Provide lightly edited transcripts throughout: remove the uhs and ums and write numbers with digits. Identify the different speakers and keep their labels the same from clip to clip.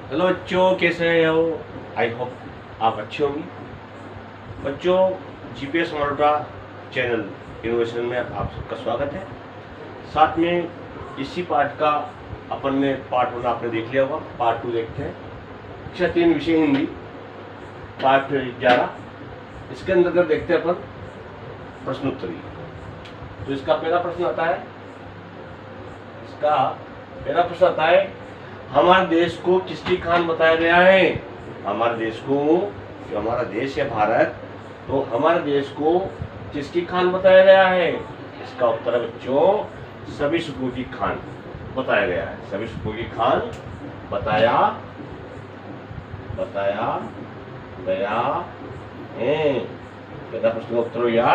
Speaker 1: Hello बच्चों, कैसे हैं हो? आई होप आप अच्छे होंगे। बच्चों, जीपीएस मल्होत्रा चैनल इनोवेशन में आप सबका स्वागत है। साथ में इसी पाठ का अपन ने पार्ट 1 आपने देख लिया होगा, पार्ट 2 देखते हैं। कक्षा 3 विषय हिंदी, पाठ 11। इसके अंतर्गत देखते हैं अपन प्रश्नोत्तरी। तो इसका पहला प्रश्न आता है, हमारे देश को किसकी खान बताया गया है? हमारे देश को, जो हमारा देश है भारत, तो हमारे देश को किसकी खान बताया गया है? इसका उत्तर है बच्चों, सभी सुखों की खान बताया गया है। सभी सुखों की खान बताया गया है। पहला प्रश्न का उत्तर हो गया।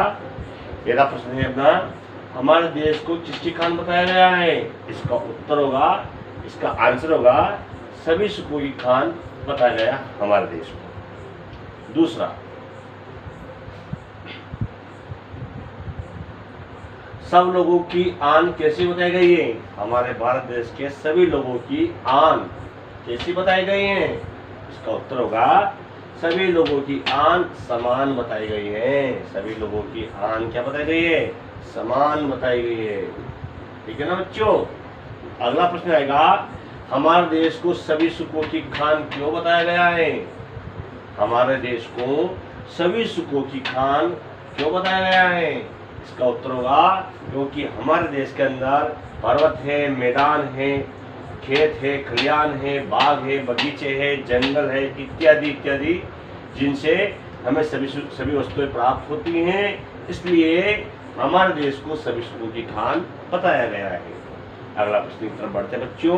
Speaker 1: पहला प्रश्न है अपना, हमारे देश को किसकी खान बताया गया है? इसका उत्तर होगा, इसका आंसर होगा, सभी सुखों की खान बताया गया हमारे देश को। दूसरा, सब लोगों की आन कैसी बताई गई है? हमारे भारत देश के सभी लोगों की आन कैसी बताई गई है? इसका उत्तर होगा, सभी लोगों की आन समान बताई गई है। सभी लोगों की आन क्या बताई गई है? समान बताई गई है। ठीक है ना बच्चों? अगला प्रश्न आएगा, हमारे देश को सभी सुखों की खान क्यों बताया गया है? हमारे देश को सभी सुखों की खान क्यों बताया गया है? इसका उत्तर होगा, क्योंकि हमारे देश के अंदर पर्वत है, मैदान है, खेत है, खलियान है, बाग है, बगीचे है, जंगल है, इत्यादि इत्यादि, जिनसे हमें सभी वस्तुएं प्राप्त होती हैं। इसलिए हमारे देश को सभी सुखों की खान बताया गया है। अगला प्रश्न की तरफ बढ़ते हैं बच्चों,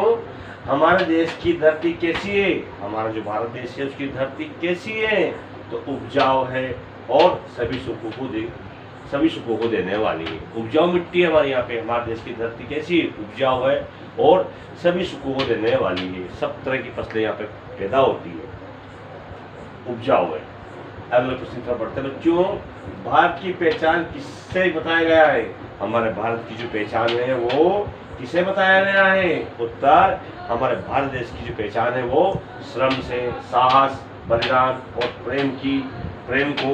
Speaker 1: हमारे देश की धरती कैसी है? हमारा जो भारत देश है उसकी धरती कैसी है? तो उपजाऊ है और सभी सुखों को देने वाली है। उपजाऊ मिट्टी है हमारे यहाँ पे। हमारे देश की धरती कैसी है? उपजाऊ है और सभी सुखों को देने वाली है। सब तरह की फसलें यहाँ पे पैदा होती है, उपजाऊ है। अगले प्रश्न की तरफ बढ़ते हैं बच्चों, भारत की पहचान किससे बताया गया है? हमारे भारत की जो पहचान है वो किसे बताया गया है? उत्तर, हमारे भारत देश की जो पहचान है वो श्रम से, साहस, बलिदान और प्रेम को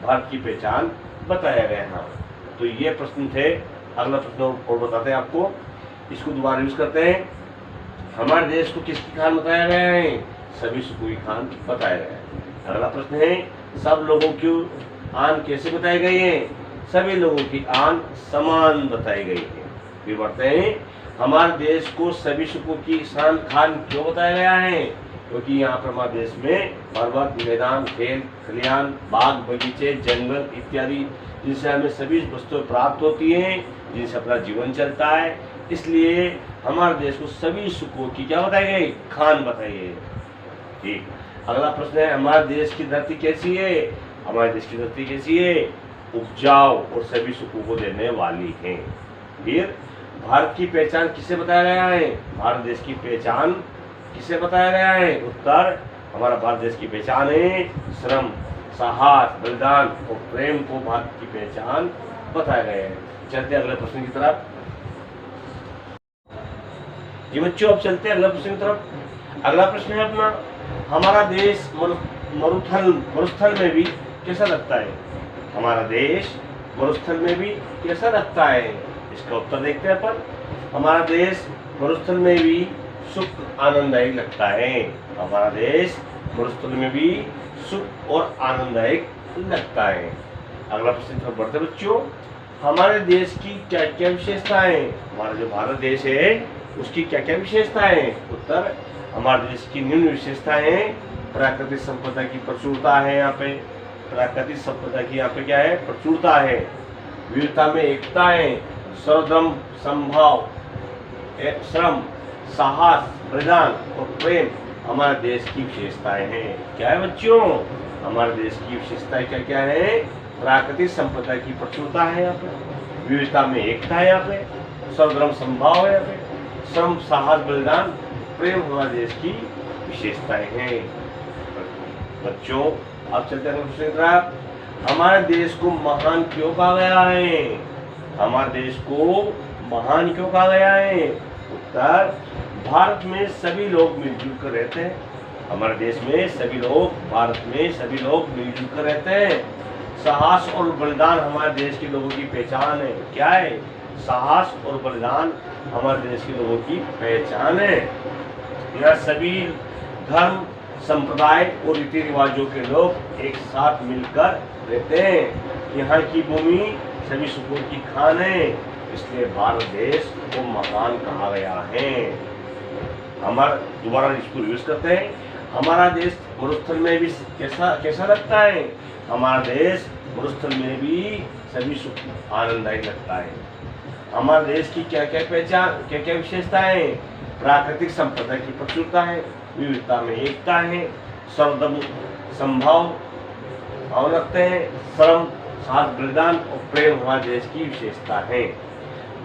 Speaker 1: भारत की पहचान बताया गया है। तो ये प्रश्न थे। अगला प्रश्न और बताते हैं आपको, इसको दोबारा यूज करते हैं। हमारे देश को किसकी खान बताया गया है? सभी सुखों की खान बताया गया है। अगला प्रश्न है, सब लोगों की आन कैसे बताई गई है? सभी लोगों की आन समान बताई गई है। फिर बढ़ते हैं, हमारे देश को सभी सुखों की खान क्यों बताया गया है? क्योंकि यहाँ पर हमारे देश में पर्वत, मैदान, खेत, खलियान, बाग, बगीचे, जंगल इत्यादि, जिनसे हमें सभी वस्तुएं प्राप्त होती हैं, जिनसे अपना जीवन चलता है। इसलिए हमारे देश को सभी सुखों की क्या बताई गई? खान बताई गई। ठीक। अगला प्रश्न है, हमारे देश की धरती कैसी है? हमारे देश की धरती कैसी है? उपजाऊ और सभी सुखों को देने वाली है। फिर भारत की पहचान किसे बताया गया है? भारत देश की पहचान किसे बताया गया है? उत्तर, हमारा भारत देश की पहचान है श्रम, साहस, बलिदान और प्रेम को भारत की पहचान बताया गया है। चलते अगले प्रश्न की तरफ। जी बच्चों, अब चलते हैं अगले प्रश्न की तरफ। अगला प्रश्न है अपना, हमारा देश मरुस्थल में भी कैसा लगता है? हमारा देश मरुस्थल में भी कैसा लगता है? इसका उत्तर देखते हैं अपन। हमारा देश मरुस्थल में भी सुख आनंददायक लगता है। हमारा देश मरुस्थल में भी सुख और आनंददायक लगता है। अगला प्रश्न तरफ बढ़ते बच्चों, हमारे देश की क्या क्या विशेषताएं? हमारा जो भारत देश है उसकी क्या क्या विशेषताएं? उत्तर, हमारे देश की निम्न विशेषताएं, प्राकृतिक संपदा की प्रचुरता है। यहाँ पे प्राकृतिक संपदा की यहाँ पे क्या है? प्रचुरता है। विविधता में एकता है। सर्वधर्म समभाव, श्रम, साहस, बलिदान और प्रेम हमारे देश की विशेषताएं हैं। क्या है बच्चों? हमारे देश की विशेषताएं क्या क्या है? प्राकृतिक संपदा की प्रचुरता है यहाँ पे, विविधता में एकता है यहाँ पे, सर्वधर्म समभाव है यहाँ पे, श्रम, साहस, बलिदान, प्रेम हमारे देश की विशेषताएं हैं। बच्चों, अब चलते हैं, हमारे देश को महान क्यों कहा गया है? हमारे देश को महान क्यों कहा गया है? उत्तर, भारत में सभी लोग मिलजुल कर रहते हैं। हमारे देश में सभी लोग, भारत में सभी लोग मिलजुल कर रहते हैं। साहस और बलिदान हमारे देश के लोगों की पहचान है। क्या है? साहस और बलिदान हमारे देश के लोगों की पहचान है। यहाँ सभी धर्म, संप्रदाय और रीति रिवाजों के लोग एक साथ मिलकर रहते हैं। यहाँ की भूमि सभी सुखों की खान है, इसलिए भारत देश को महान कहा गया है। हमारा दोबारा इसको रिव्यू करते हैं। हमारा देश मरुस्थल में भी कैसा लगता है? हमारा देश मरुस्थल में भी सभी सुख आनंददायक लगता है। हमारे देश की क्या क्या पहचान, क्या क्या विशेषताएं? प्राकृतिक संपदा की प्रचुरता है, विविधता में एकता है, सर्वधर्म संभाव रखते हैं, श्रम, साथ बलिदान और प्रेम हमारे देश की विशेषता है।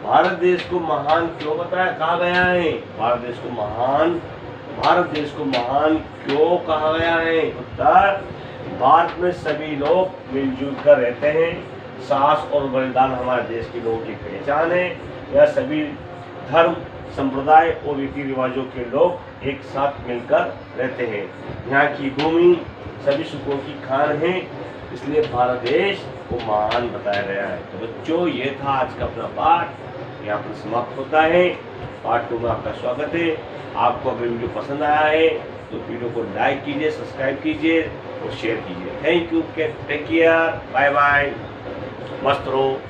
Speaker 1: भारत देश को महान क्यों कहा गया है? भारत देश को महान क्यों कहा गया है? उत्तर, भारत में सभी लोग मिलजुल कर रहते हैं। साहस और बलिदान हमारे देश के लोगों की पहचान है। यह सभी धर्म, संप्रदाय और रीति रिवाजों के लोग एक साथ मिलकर रहते हैं। यहाँ की भूमि सभी सुखों की खान है, इसलिए भारत देश को महान बताया गया है। तो बच्चों, ये था आज का अपना पाठ, यहाँ पर समाप्त होता है। पार्ट 2 में आपका स्वागत है। आपको अगर वीडियो पसंद आया है तो वीडियो को लाइक कीजिए, सब्सक्राइब कीजिए और शेयर कीजिए। Thank you, take care, bye bye, मस्त रहो।